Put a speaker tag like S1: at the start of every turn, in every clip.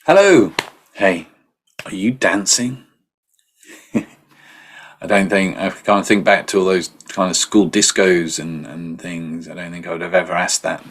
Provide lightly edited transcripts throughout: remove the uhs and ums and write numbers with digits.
S1: Hello. Hey, are you dancing? I can't think back to all those kind of school discos and things. I don't think I would have ever asked that.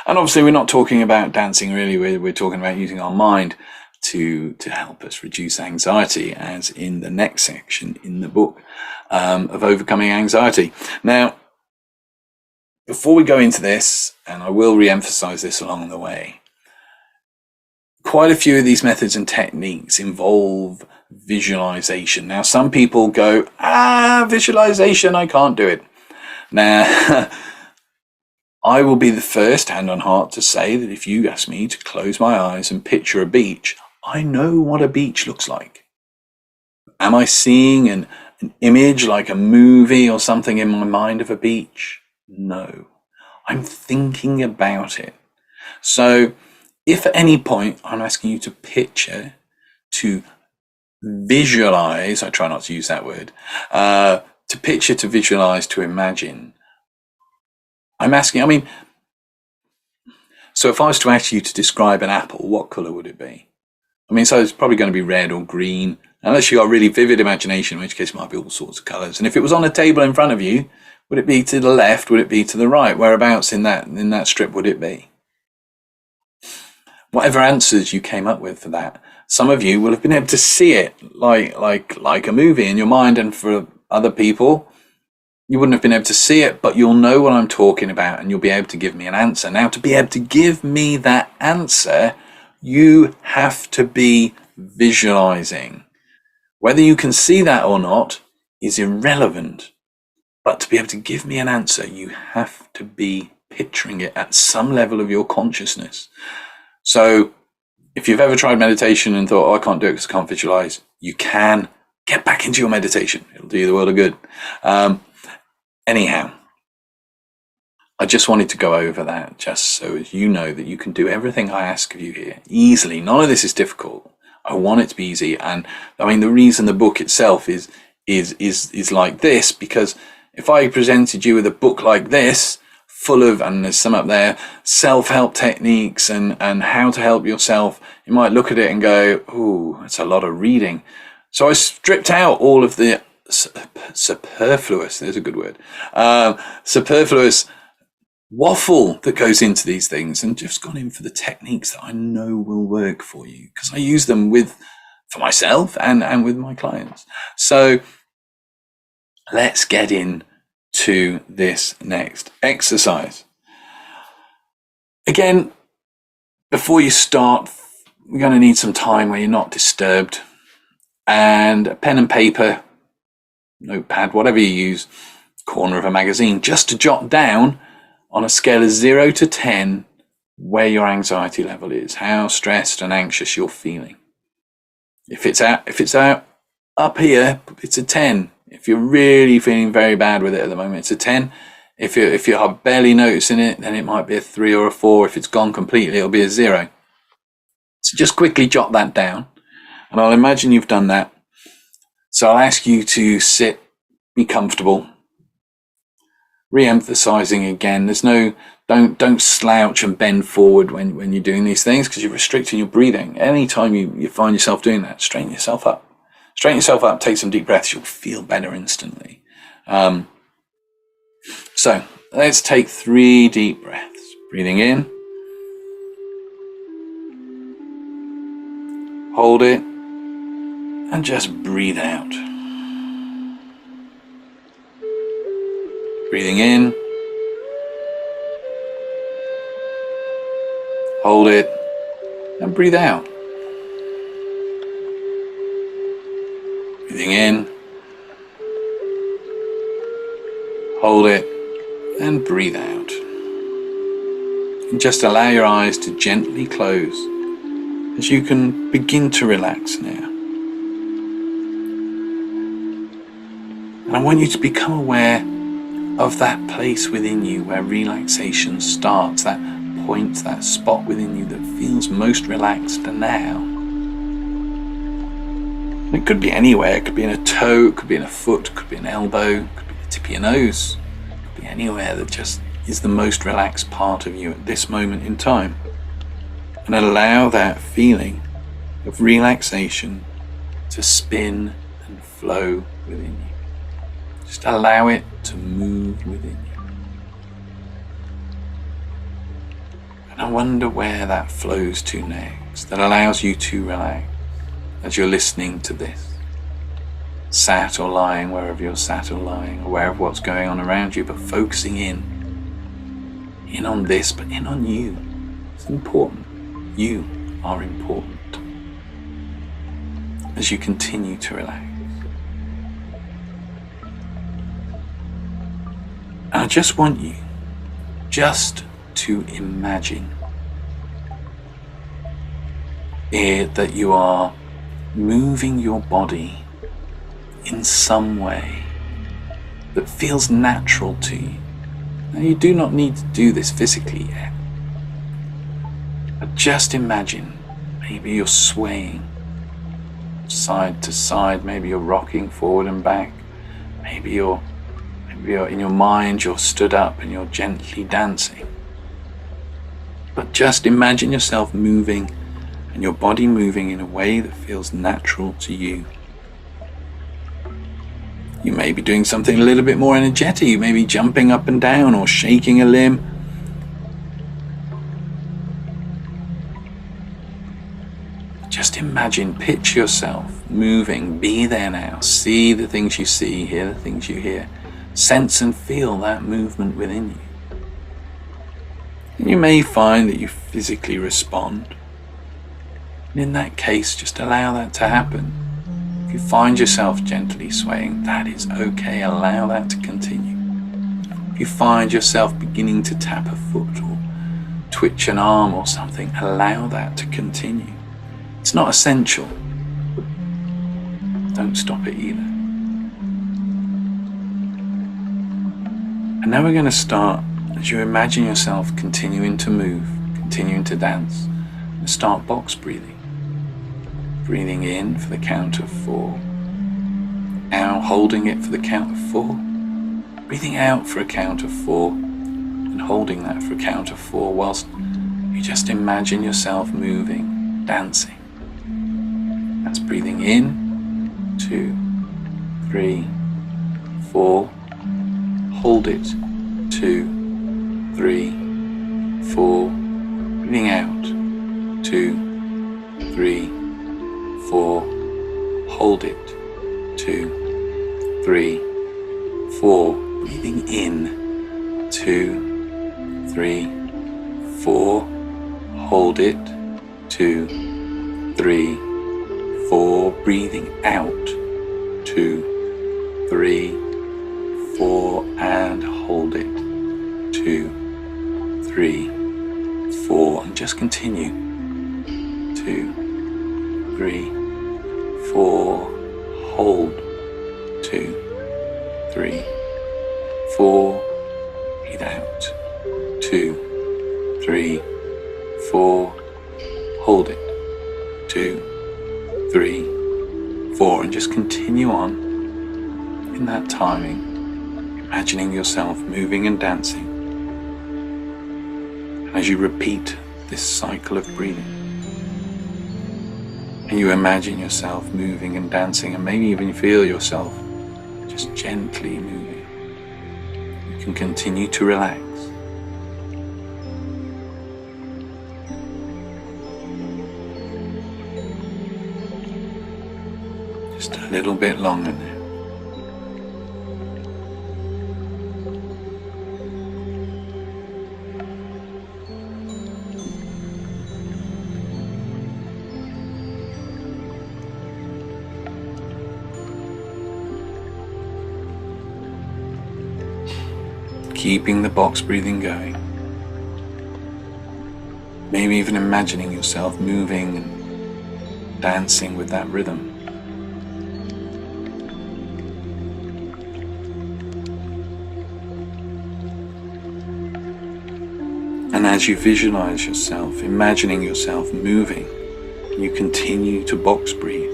S1: And obviously, we're not talking about dancing really. We're talking about using our mind to help us reduce anxiety, as in the next section in the book of overcoming anxiety. Now, before we go into this, and I will re-emphasize this along the way, quite a few of these methods and techniques involve visualization. Now, some people go, visualization, I can't do it. Now, I will be the first, hand on heart, to say that if you ask me to close my eyes and picture a beach, I know what a beach looks like. Am I seeing an image like a movie or something in my mind of a beach? No. I'm thinking about it. So, if at any point I'm asking you to picture, to visualize, I try not to use that word, to picture, to visualize, to imagine, I'm asking, so if I was to ask you to describe an apple, what color would it be? So it's probably going to be red or green, unless you've got a really vivid imagination, in which case it might be all sorts of colors. And if it was on a table in front of you, would it be to the left? Would it be to the right? Whereabouts in that strip would it be? Whatever answers you came up with for that, some of you will have been able to see it like a movie in your mind, and for other people, you wouldn't have been able to see it, but you'll know what I'm talking about and you'll be able to give me an answer. Now, to be able to give me that answer, you have to be visualizing. Whether you can see that or not is irrelevant, but to be able to give me an answer, you have to be picturing it at some level of your consciousness. So if you've ever tried meditation and thought, I can't do it because I can't visualize, you can get back into your meditation. It'll do you the world of good. Anyhow, I just wanted to go over that just so as you know that you can do everything I ask of you here easily. None of this is difficult. I want it to be easy. And the reason the book itself is like this, because if I presented you with a book like this, full of, and there's some up there, self-help techniques and how to help yourself, you might look at it and go, ooh, that's a lot of reading. So I stripped out all of the superfluous, there's a good word, superfluous waffle that goes into these things, and just gone in for the techniques that I know will work for you, because I use them for myself and with my clients. So let's get in to this next exercise. Again, before you start, we're going to need some time where you're not disturbed, and a pen and paper, notepad, whatever you use, corner of a magazine, just to jot down on a scale of 0 to 10 where your anxiety level is, how stressed and anxious you're feeling. If it's out up here, it's a 10. If you're really feeling very bad with it at the moment, it's a 10. If you're barely noticing it, then it might be a 3 or a 4. If it's gone completely, it'll be a 0. So just quickly jot that down, and I'll imagine you've done that. So I'll ask you to sit, be comfortable. Re-emphasizing again, don't slouch and bend forward when you're doing these things, because you're restricting your breathing. Anytime you find yourself doing that, straighten yourself up. Straighten yourself up, take some deep breaths, you'll feel better instantly. So let's take 3 deep breaths. Breathing in. Hold it. And just breathe out. Breathing in. Hold it. And breathe out. Breathing in, hold it, and breathe out. And just allow your eyes to gently close as you can begin to relax now. And I want you to become aware of that place within you where relaxation starts, that point, that spot within you that feels most relaxed now. It could be anywhere. It could be in a toe, it could be in a foot, it could be an elbow, it could be the tip of your nose. It could be anywhere that just is the most relaxed part of you at this moment in time. And allow that feeling of relaxation to spin and flow within you. Just allow it to move within you. And I wonder where that flows to next, that allows you to relax as you're listening to this. Sat or lying, wherever you're sat or lying, aware of what's going on around you, but focusing in on this, but in on you. It's important. You are important as you continue to relax. And I just want you just to imagine that you are moving your body in some way that feels natural to you. Now, you do not need to do this physically yet, but just imagine maybe you're swaying side to side, maybe you're rocking forward and back, maybe you're in your mind, you're stood up and you're gently dancing. But just imagine yourself moving and your body moving in a way that feels natural to you. You may be doing something a little bit more energetic. You may be jumping up and down or shaking a limb. Just imagine, picture yourself moving. Be there now. See the things you see, hear the things you hear. Sense and feel that movement within you. And you may find that you physically respond. And in that case, just allow that to happen. If you find yourself gently swaying, that is okay. Allow that to continue. If you find yourself beginning to tap a foot or twitch an arm or something, allow that to continue. It's not essential. Don't stop it either. And now we're going to start, as you imagine yourself continuing to move, continuing to dance, and start box breathing. Breathing in for the count of 4. Out, holding it for the count of 4. Breathing out for a count of 4. And holding that for a count of 4 whilst you just imagine yourself moving, dancing. That's breathing in, 2, 3, 4. Hold it, 2, 3, 4. Breathing out, 2, 3, 4, hold it, 2, 3, 4, breathing in, 2, 3, 4, hold it, 2, 3, 4, breathing out, 2, 3, 4, and hold it, 2, 3, 4, and just continue, 2, 3, 4, hold, 2, 3, 4, breathe out, 2, 3, 4, hold it, 2, 3, 4, and just continue on in that timing, imagining yourself moving and dancing. And as you repeat this cycle of breathing, and you imagine yourself moving and dancing, and maybe even feel yourself just gently moving, you can continue to relax. Just a little bit longer now. Keeping the box breathing going. Maybe even imagining yourself moving and dancing with that rhythm. And as you visualize yourself, imagining yourself moving, you continue to box breathe.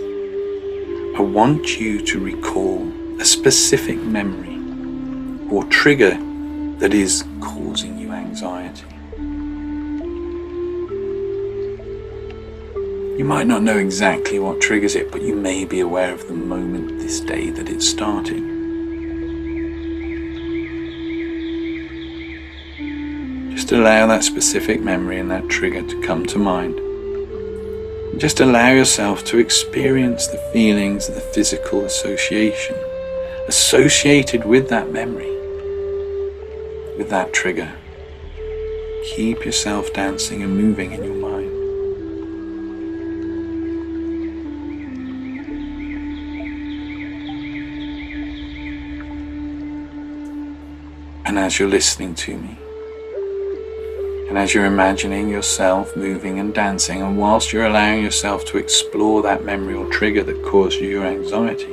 S1: I want you to recall a specific memory or trigger that is causing you anxiety. You might not know exactly what triggers it, but you may be aware of the moment this day that it's starting. Just allow that specific memory and that trigger to come to mind. And just allow yourself to experience the feelings and the physical association associated with that memory, with that trigger. Keep yourself dancing and moving in your mind. And as you're listening to me, and as you're imagining yourself moving and dancing, and whilst you're allowing yourself to explore that memory or trigger that caused you your anxiety,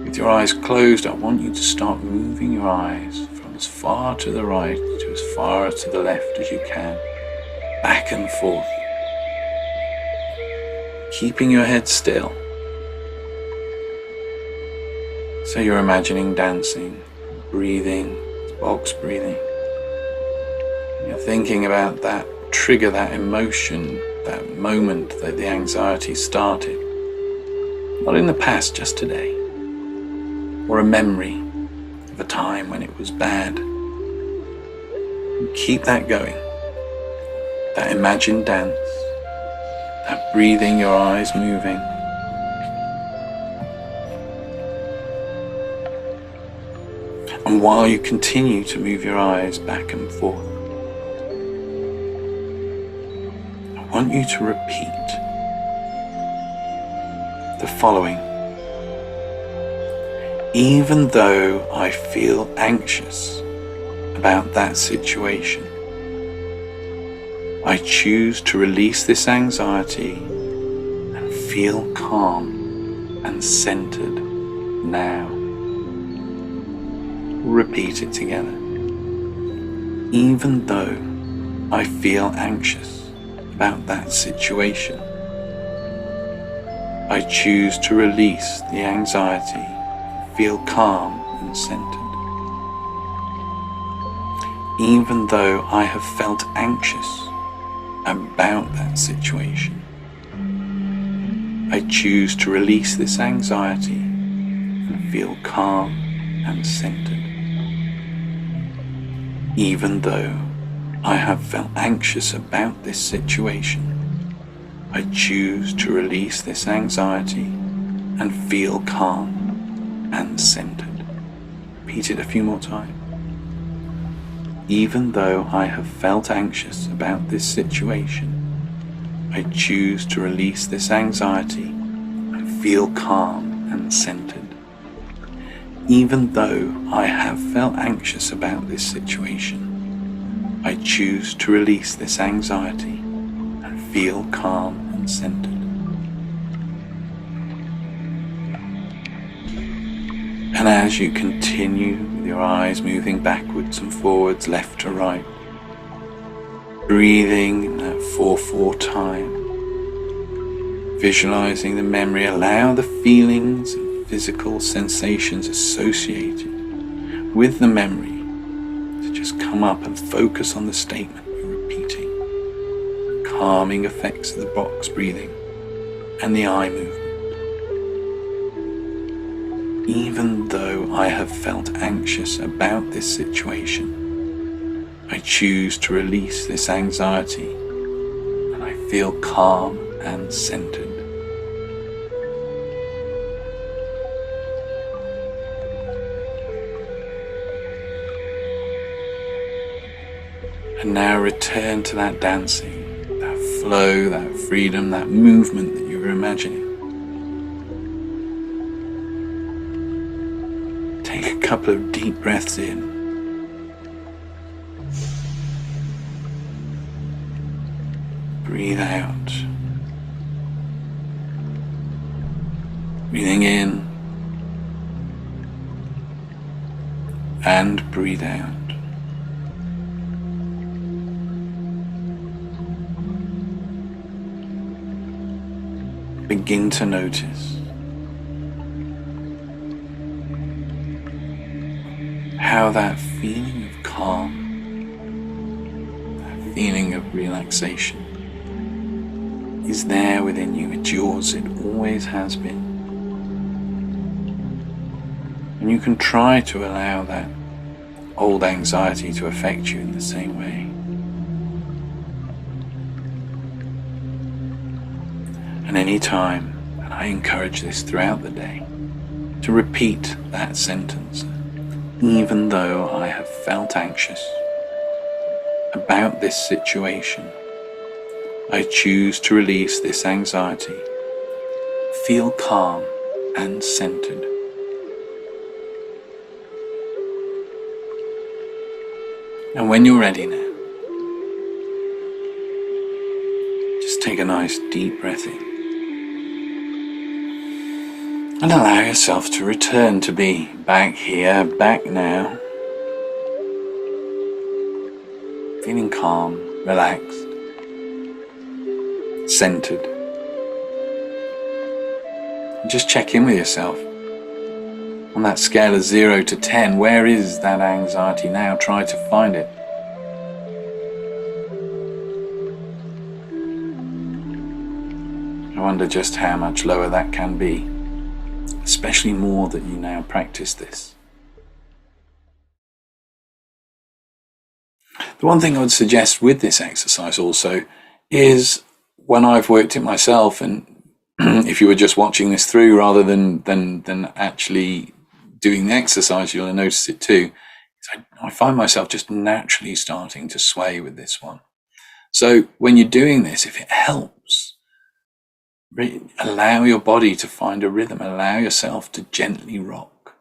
S1: with your eyes closed, I want you to start moving your eyes from as far to the right to as far to the left as you can, back and forth, keeping your head still. So you're imagining dancing, breathing, box breathing. You're thinking about that trigger, that emotion, that moment that the anxiety started. Not in the past, just today. Or a memory of a time when it was bad. And keep that going. That imagined dance, that breathing, your eyes moving. And while you continue to move your eyes back and forth, I want you to repeat the following. Even though I feel anxious about that situation, I choose to release this anxiety and feel calm and centered now. Repeat it together. Even though I feel anxious about that situation, I choose to release the anxiety, feel calm and centered. Even though I have felt anxious about that situation, I choose to release this anxiety and feel calm and centered. Even though I have felt anxious about this situation, I choose to release this anxiety and feel calm and centered. Repeat it a few more times. Even though I have felt anxious about this situation, I choose to release this anxiety and feel calm and centered. Even though I have felt anxious about this situation, I choose to release this anxiety and feel calm and centered. And as you continue with your eyes moving backwards and forwards, left to right, breathing in that 4/4 time, visualizing the memory, allow the feelings and physical sensations associated with the memory to just come up and focus on the statement you're repeating. Calming effects of the box breathing and the eye movement. Even though I have felt anxious about this situation, I choose to release this anxiety and I feel calm and centered. And now return to that dancing, that flow, that freedom, that movement that you were imagining. Take a couple of deep breaths in. Breathe out. Breathing in and breathe out. Begin to notice how that feeling of calm, that feeling of relaxation is there within you. It's yours. It always has been. And you can try to allow that old anxiety to affect you in the same way. And any time, and I encourage this throughout the day, to repeat that sentence, even though I have felt anxious about this situation, I choose to release this anxiety, feel calm and centered. And when you're ready now, just take a nice deep breath in and allow yourself to return to be back here, back now, feeling calm, relaxed, centered. And just check in with yourself. On that scale of 0 to 10, where is that anxiety now? Try to find it. I wonder just how much lower that can be, especially more that you now practice this. The one thing I would suggest with this exercise also is, when I've worked it myself, and if you were just watching this through rather than actually doing the exercise, you'll notice it too. I find myself just naturally starting to sway with this one. So when you're doing this, if it helps, allow your body to find a rhythm. Allow yourself to gently rock.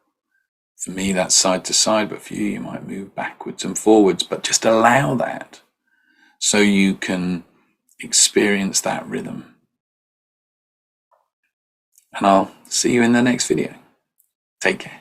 S1: For me, that's side to side, but for you, you might move backwards and forwards. But just allow that so you can experience that rhythm. And I'll see you in the next video. Take care.